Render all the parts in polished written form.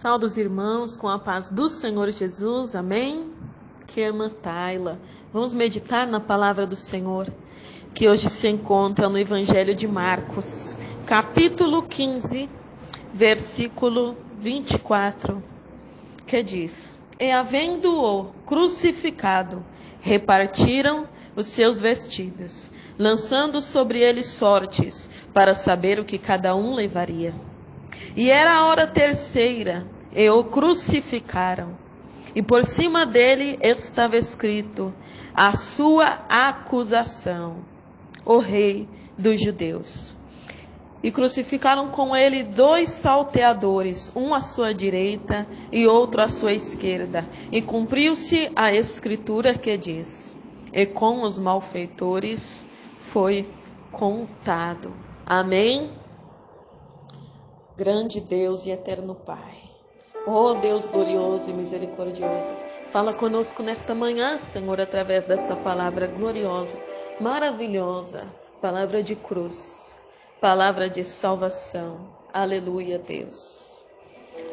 Saúdo os irmãos com a paz do Senhor Jesus, amém? Que é irmã Tayla. Vamos meditar na palavra do Senhor, que hoje se encontra no Evangelho de Marcos, capítulo 15, versículo 24, que diz: E havendo-o crucificado, repartiram os seus vestidos, lançando sobre ele sortes, para saber o que cada um levaria. E era a hora terceira, e o crucificaram. E por cima dele estava escrito a sua acusação: o Rei dos Judeus. E crucificaram com ele 2 salteadores, um à sua direita e outro à sua esquerda. E cumpriu-se a escritura que diz: e com os malfeitores foi contado. Amém? Grande Deus e eterno Pai, ó Deus glorioso e misericordioso, fala conosco nesta manhã, Senhor, através dessa palavra gloriosa, maravilhosa, palavra de cruz, palavra de salvação. Aleluia, Deus.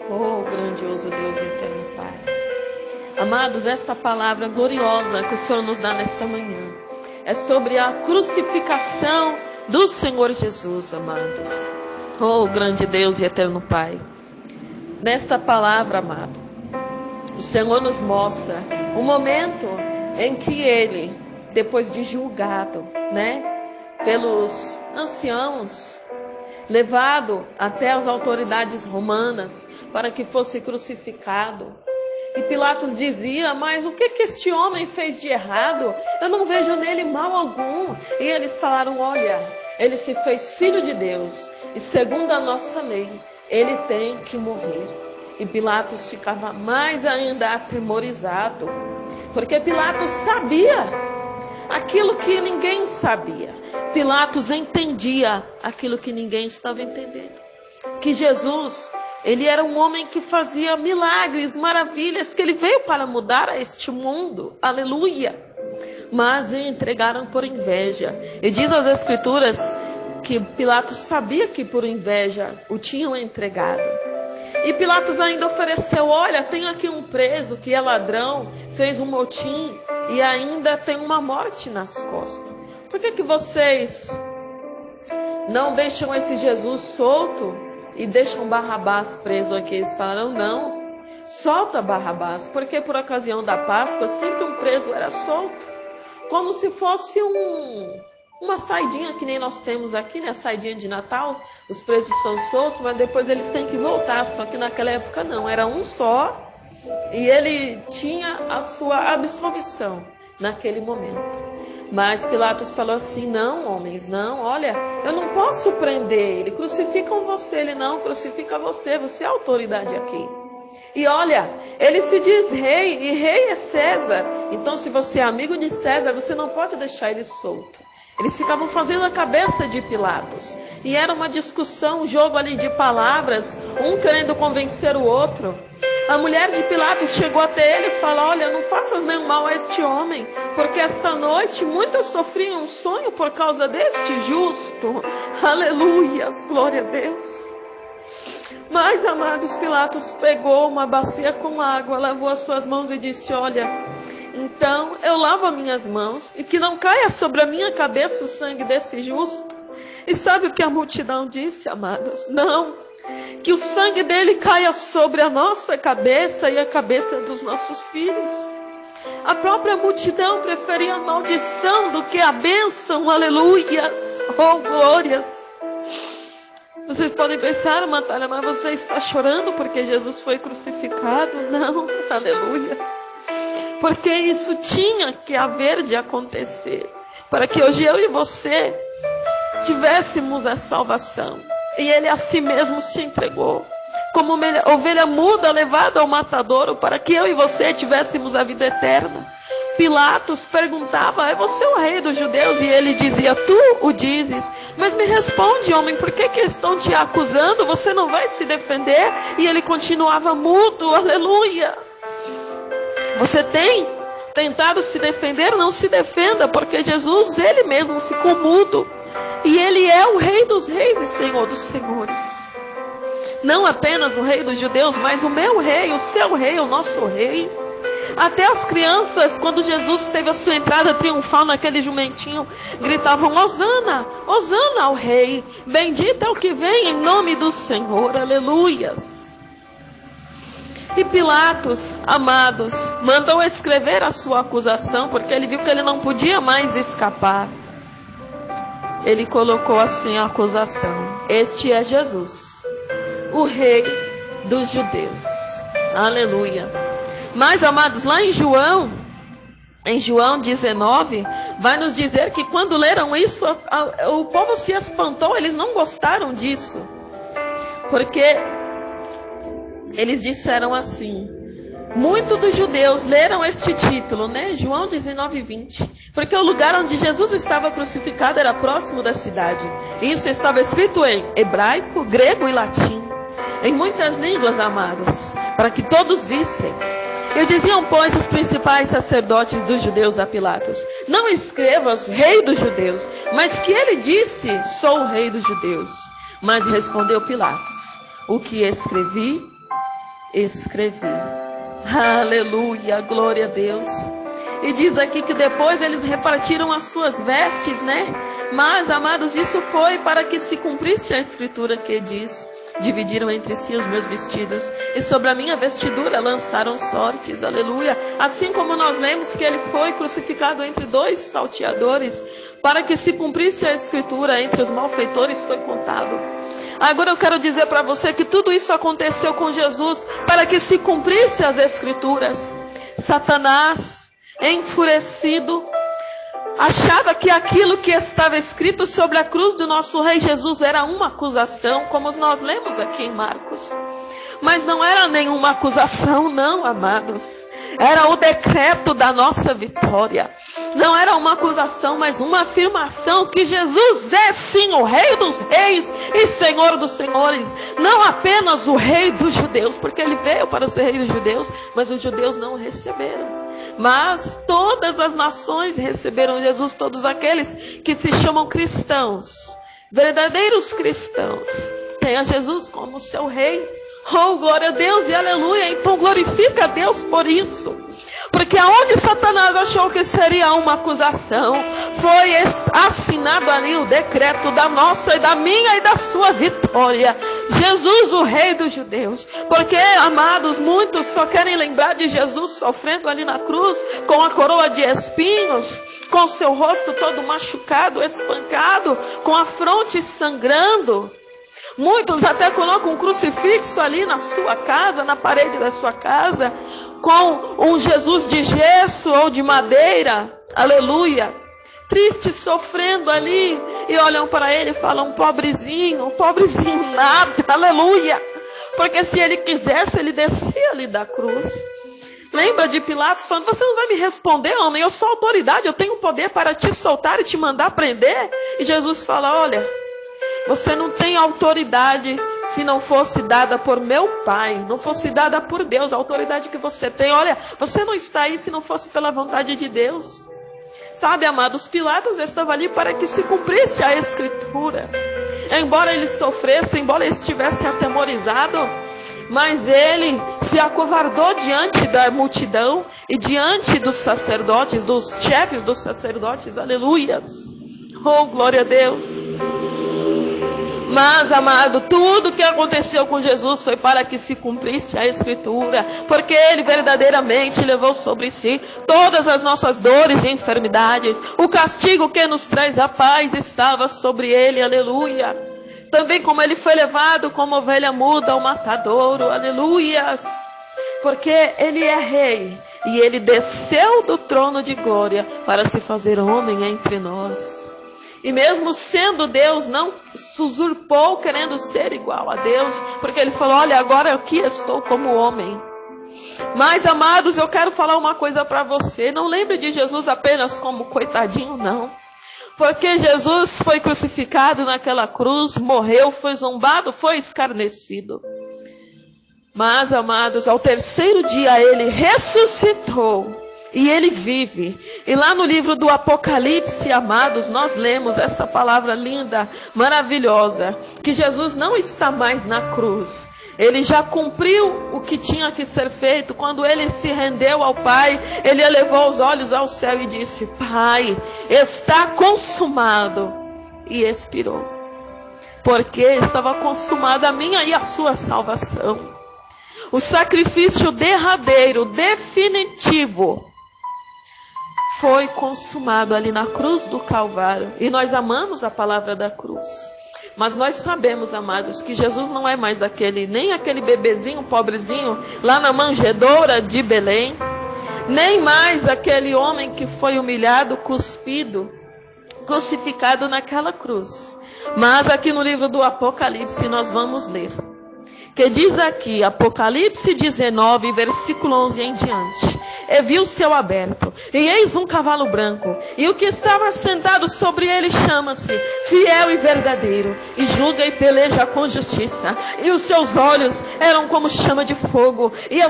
Oh, grandioso Deus e eterno Pai. Amados, esta palavra gloriosa que o Senhor nos dá nesta manhã é sobre a crucificação do Senhor Jesus, amados. Oh, grande Deus e eterno Pai. Nesta palavra, amado, o Senhor nos mostra o momento em que Ele, depois de julgado, pelos anciãos, levado até as autoridades romanas para que fosse crucificado. E Pilatos dizia: mas o que este homem fez de errado? Eu não vejo nele mal algum. E eles falaram: olha, ele se fez filho de Deus, e segundo a nossa lei, ele tem que morrer. E Pilatos ficava mais ainda atemorizado, porque Pilatos sabia aquilo que ninguém sabia. Pilatos entendia aquilo que ninguém estava entendendo, que Jesus, ele era um homem que fazia milagres, maravilhas, que ele veio para mudar a este mundo. Aleluia! Mas o entregaram por inveja. E diz as Escrituras que Pilatos sabia que por inveja o tinham entregado. E Pilatos ainda ofereceu: olha, tem aqui um preso que é ladrão, fez um motim e ainda tem uma morte nas costas. Por que vocês não deixam esse Jesus solto e deixam Barrabás preso aqui? Eles falaram: não, solta Barrabás, porque por ocasião da Páscoa sempre um preso era solto, como se fosse uma saidinha que nem nós temos aqui, a saidinha de Natal. Os presos são soltos, mas depois eles têm que voltar. Só que naquela época não, era um só, e ele tinha a sua absolvição naquele momento. Mas Pilatos falou assim: não, homens, não, olha, eu não posso prender ele, crucificam você. Ele: não, crucifica você, você é a autoridade aqui. E olha, ele se diz rei, e rei é César. Então, se você é amigo de César, você não pode deixar ele solto. Eles ficavam fazendo a cabeça de Pilatos. E era uma discussão, um jogo ali de palavras, um querendo convencer o outro. A mulher de Pilatos chegou até ele e falou: olha, não faças nenhum mal a este homem, porque esta noite muitos sofriam um sonho por causa deste justo. Aleluias, glória a Deus. Mas, amados, Pilatos pegou uma bacia com água, lavou as suas mãos e disse: olha, então eu lavo as minhas mãos, e que não caia sobre a minha cabeça o sangue desse justo. E sabe o que a multidão disse, amados? Não, que o sangue dele caia sobre a nossa cabeça e a cabeça dos nossos filhos. A própria multidão preferia a maldição do que a bênção. Aleluias, oh glórias. Vocês podem pensar: Natália, mas você está chorando porque Jesus foi crucificado? Não, aleluia. Porque isso tinha que haver de acontecer, para que hoje eu e você tivéssemos a salvação. E ele a si mesmo se entregou, como ovelha muda levada ao matadouro, para que eu e você tivéssemos a vida eterna. Pilatos perguntava: é você o rei dos judeus? E ele dizia: tu o dizes. Mas me responde, homem, por que estão te acusando? Você não vai se defender? E ele continuava mudo. Aleluia. Você tem tentado se defender? Não se defenda, porque Jesus, ele mesmo ficou mudo. E ele é o Rei dos Reis e Senhor dos Senhores. Não apenas o rei dos judeus, mas o meu rei, o seu rei, o nosso rei. Até as crianças, quando Jesus teve a sua entrada triunfal naquele jumentinho, gritavam: Hosana, Hosana ao rei, bendito é o que vem em nome do Senhor, aleluias. E Pilatos, amados, mandou escrever a sua acusação, porque ele viu que ele não podia mais escapar. Ele colocou assim a acusação: este é Jesus, o rei dos judeus, aleluia. Mas, amados, lá em João 19, vai nos dizer que quando leram isso, o povo se espantou, eles não gostaram disso. Porque eles disseram assim, muitos dos judeus leram este título, né? João 19, 20. Porque o lugar onde Jesus estava crucificado era próximo da cidade. Isso estava escrito em hebraico, grego e latim. Em muitas línguas, amados, para que todos vissem. E diziam, pois, os principais sacerdotes dos judeus a Pilatos: não escrevas rei dos judeus, mas que ele disse, sou o rei dos judeus. Mas respondeu Pilatos: o que escrevi, escrevi. Aleluia, glória a Deus. E diz aqui que depois eles repartiram as suas vestes, né? Mas, amados, isso foi para que se cumprisse a escritura que diz: dividiram entre si os meus vestidos, e sobre a minha vestidura lançaram sortes, aleluia. Assim como nós lemos que ele foi crucificado entre dois salteadores, para que se cumprisse a escritura, entre os malfeitores foi contado. Agora eu quero dizer para você que tudo isso aconteceu com Jesus, para que se cumprisse as escrituras. Satanás, enfurecido, achava que aquilo que estava escrito sobre a cruz do nosso Rei Jesus era uma acusação, como nós lemos aqui em Marcos. Mas não era nenhuma acusação, não, amados. Era o decreto da nossa vitória. Não era uma acusação, mas uma afirmação que Jesus é sim o Rei dos reis e Senhor dos senhores. Não apenas o Rei dos judeus, porque ele veio para ser Rei dos judeus, mas os judeus não o receberam. Mas todas as nações receberam Jesus, todos aqueles que se chamam cristãos, verdadeiros cristãos, têm a Jesus como seu Rei. Oh, glória a Deus e aleluia. Então glorifica a Deus por isso. Porque aonde Satanás achou que seria uma acusação, foi assinado ali o decreto da nossa e da minha e da sua vitória. Jesus, o Rei dos judeus. Porque, amados, muitos só querem lembrar de Jesus sofrendo ali na cruz, com a coroa de espinhos, com seu rosto todo machucado, espancado, com a fronte sangrando. Muitos até colocam um crucifixo ali na sua casa, na parede da sua casa, com um Jesus de gesso ou de madeira, aleluia, triste, sofrendo ali, e olham para ele e falam: pobrezinho nada, aleluia, porque se ele quisesse, ele descia ali da cruz. Lembra de Pilatos falando: você não vai me responder, homem, eu sou autoridade, eu tenho poder para te soltar e te mandar prender. E Jesus fala: olha, você não tem autoridade se não fosse dada por meu Pai, não fosse dada por Deus. A autoridade que você tem, olha, você não está aí se não fosse pela vontade de Deus. Sabe, amados, Pilatos estava ali para que se cumprisse a escritura. Embora ele sofresse, embora ele estivesse atemorizado, mas ele se acovardou diante da multidão e diante dos sacerdotes, dos chefes dos sacerdotes, aleluias. Oh, glória a Deus. Mas, amado, tudo que aconteceu com Jesus foi para que se cumprisse a escritura, porque ele verdadeiramente levou sobre si todas as nossas dores e enfermidades. O castigo que nos traz a paz estava sobre ele, aleluia. Também como ele foi levado como ovelha muda ao matadouro, aleluias. Porque ele é rei e ele desceu do trono de glória para se fazer homem entre nós. E mesmo sendo Deus, não se usurpou querendo ser igual a Deus, porque ele falou: olha, agora aqui estou como homem. Mas, amados, eu quero falar uma coisa para você. Não lembre de Jesus apenas como coitadinho, não. Porque Jesus foi crucificado naquela cruz, morreu, foi zombado, foi escarnecido. Mas, amados, ao terceiro dia ele ressuscitou. E Ele vive. E lá no livro do Apocalipse, amados, nós lemos essa palavra linda, maravilhosa, que Jesus não está mais na cruz. Ele já cumpriu o que tinha que ser feito. Quando Ele se rendeu ao Pai, Ele elevou os olhos ao céu e disse: Pai, está consumado. E expirou. Porque estava consumada a minha e a sua salvação. O sacrifício derradeiro, definitivo, foi consumado ali na cruz do Calvário. E nós amamos a palavra da cruz. Mas nós sabemos, amados, que Jesus não é mais nem aquele bebezinho pobrezinho lá na manjedoura de Belém, nem mais aquele homem que foi humilhado, cuspido, crucificado naquela cruz. Mas aqui no livro do Apocalipse nós vamos ler. Que diz aqui, Apocalipse 19, versículo 11 em diante: E vi o céu aberto, e eis um cavalo branco, e o que estava sentado sobre ele chama-se Fiel e Verdadeiro, e julga e peleja com justiça. E os seus olhos eram como chama de fogo, e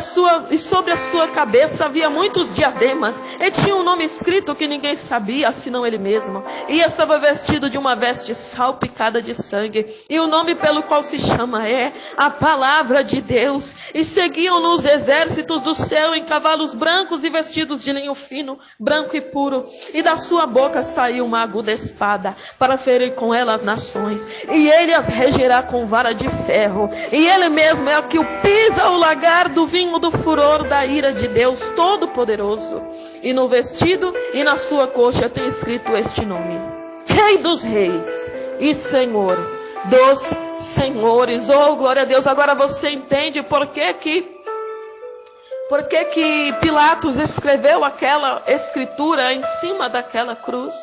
sobre a sua cabeça havia muitos diademas, e tinha um nome escrito que ninguém sabia, senão ele mesmo. E estava vestido de uma veste salpicada de sangue, e o nome pelo qual se chama é a Palavra de Deus. E seguiam-no os exércitos do céu em cavalos brancos e vestidos de linho fino, branco e puro. E da sua boca saiu uma aguda espada, para ferir com ela as nações. E ele as regerá com vara de ferro. E ele mesmo é o que o pisa o lagar do vinho do furor da ira de Deus Todo-Poderoso. E no vestido e na sua coxa tem escrito este nome: Rei dos Reis e Senhor dos Senhores. Oh, glória a Deus. Agora você entende por que Pilatos escreveu aquela escritura em cima daquela cruz?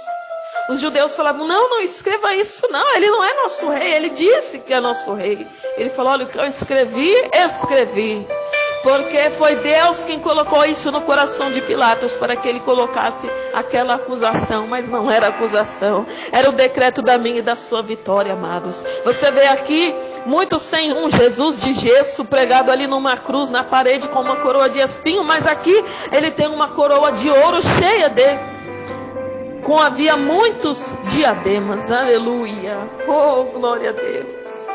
Os judeus falavam: não escreva isso não, ele não é nosso rei. Ele disse que é nosso rei. Ele falou: olha, o que eu escrevi. Porque foi Deus quem colocou isso no coração de Pilatos, para que ele colocasse aquela acusação. Mas não era acusação, era o decreto da minha e da sua vitória, amados. Você vê aqui, muitos têm um Jesus de gesso pregado ali numa cruz na parede com uma coroa de espinho, mas aqui ele tem uma coroa de ouro cheia havia muitos diademas. Aleluia, oh glória a Deus.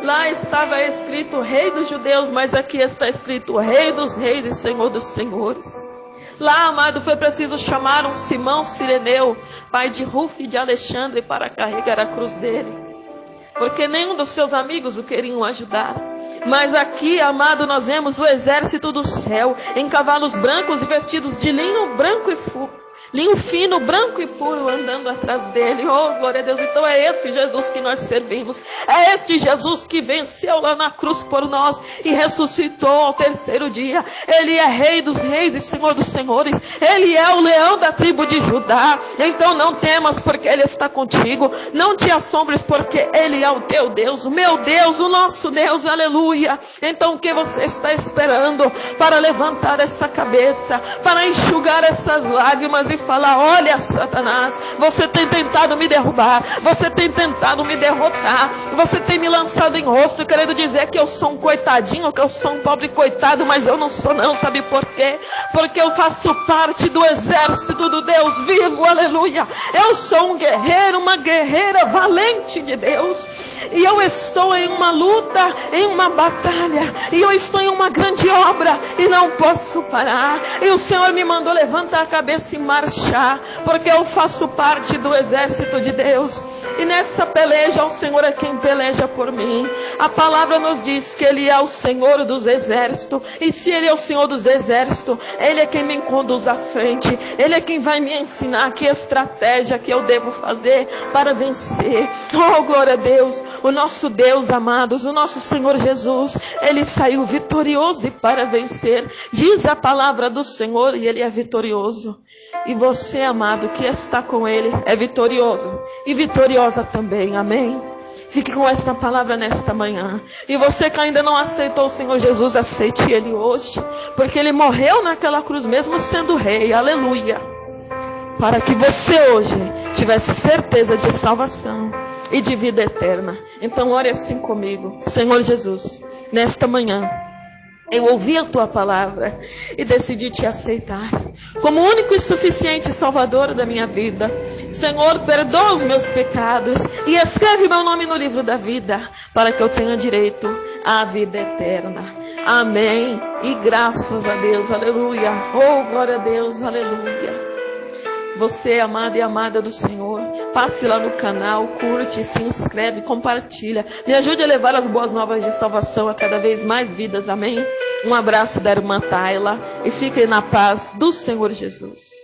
Lá estava escrito Rei dos Judeus, mas aqui está escrito Rei dos Reis e Senhor dos Senhores. Lá, amado, foi preciso chamar um Simão Cireneu, pai de Rufo e de Alexandre, para carregar a cruz dele, porque nenhum dos seus amigos o queriam ajudar. Mas aqui, amado, nós vemos o exército do céu, em cavalos brancos e vestidos de linho branco e linho fino, branco e puro, andando atrás dele. Oh, glória a Deus. Então é esse Jesus que nós servimos. É este Jesus que venceu lá na cruz por nós e ressuscitou ao terceiro dia. Ele é Rei dos Reis e Senhor dos Senhores. Ele é o leão da tribo de Judá. Então não temas, porque Ele está contigo. Não te assombres, porque Ele é o teu Deus, o meu Deus, o nosso Deus. Aleluia. Então o que você está esperando para levantar essa cabeça, para enxugar essas lágrimas e falar: olha, Satanás, você tem tentado me derrubar, você tem tentado me derrotar, você tem me lançado em rosto, querendo dizer que eu sou um coitadinho, que eu sou um pobre coitado, mas eu não sou não. Sabe por quê? Porque eu faço parte do exército do Deus vivo. Aleluia. Eu sou um guerreiro, uma guerreira valente de Deus, e eu estou em uma luta, em uma batalha, e eu estou em uma grande obra e não posso parar. E o Senhor me mandou levantar a cabeça e marchar, porque eu faço parte do exército de Deus. E nessa peleja o Senhor é quem peleja por mim. A palavra nos diz que Ele é o Senhor dos exércitos, e se Ele é o Senhor dos exércitos, Ele é quem me conduz à frente. Ele é quem vai me ensinar que estratégia que eu devo fazer para vencer. Oh, glória a Deus. O nosso Deus, amados, o nosso Senhor Jesus, Ele saiu vitorioso e para vencer. Diz a palavra do Senhor, e Ele é vitorioso. E você, amado, que está com Ele, é vitorioso e vitoriosa também. Amém? Fique com essa palavra nesta manhã. E você que ainda não aceitou o Senhor Jesus, aceite Ele hoje, porque Ele morreu naquela cruz mesmo sendo rei. Aleluia. Para que você hoje tivesse certeza de salvação e de vida eterna. Então ore assim comigo: Senhor Jesus, nesta manhã Eu ouvi a tua palavra e decidi te aceitar como único e suficiente Salvador da minha vida. Senhor, perdoa os meus pecados e escreve meu nome no livro da vida, para que eu tenha direito à vida eterna. Amém. E graças a Deus, aleluia. Oh, glória a Deus, aleluia. Você é amado e amada do Senhor. Passe lá no canal, curte, se inscreve, compartilha. Me ajude a levar as boas novas de salvação a cada vez mais vidas. Amém? Um abraço da irmã Tayla e fiquem na paz do Senhor Jesus.